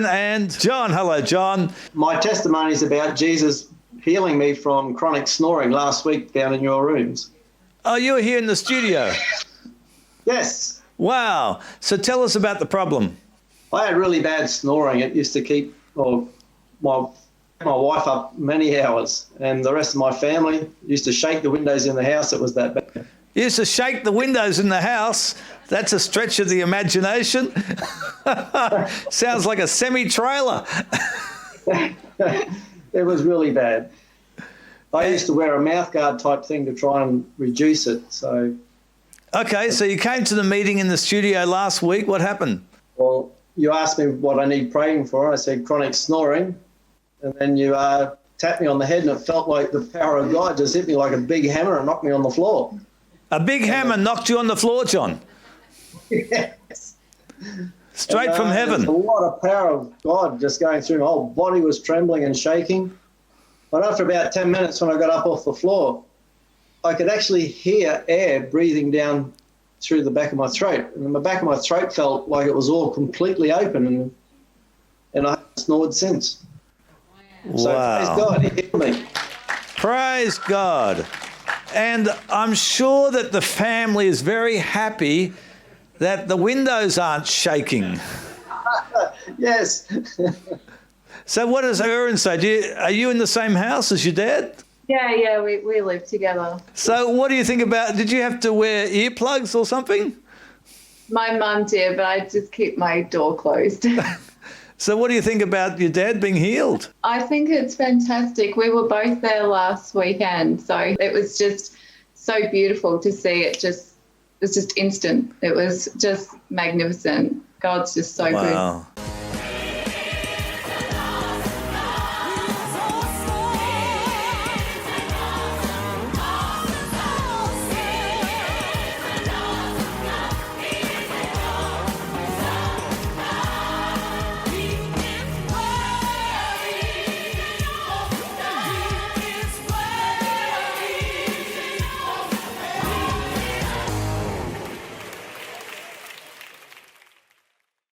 Kevin and John. Hello, John. My testimony is about Jesus healing me from chronic snoring last week down in your rooms. Oh, you were here in the studio. Yes. Wow. So tell us about the problem. I had really bad snoring. It used to keep my wife up many hours, and the rest of my family used to shake the windows in the house. It was that bad. You used to shake the windows in the house. That's a stretch of the imagination. Sounds like a semi-trailer. It was really bad. I used to wear a mouthguard type thing to try and reduce it. So, okay, so you came to the meeting in the studio last week. What happened? Well, you asked me what I need praying for. I said chronic snoring. And then you tapped me on the head, and it felt like the power of God just hit me like a big hammer and knocked me on the floor. A big hammer knocked you on the floor, John? Yes. Straight from heaven. There's a lot of power of God just going through. My whole body was trembling and shaking. But after about 10 minutes, when I got up off the floor, I could actually hear air breathing down through the back of my throat. And the back of my throat felt like it was all completely open, and I haven't snored since. So wow. Praise God, he healed me. Praise God. And I'm sure that the family is very happy that the windows aren't shaking. Yes. So what does Aaron say? Are you in the same house as your dad? Yeah, we live together. So what do you think about, did you have to wear earplugs or something? My mum did, but I just keep my door closed. So what do you think about your dad being healed? I think it's fantastic. We were both there last weekend, so it was just so beautiful to see it. It was just instant. It was just magnificent. God's just so good.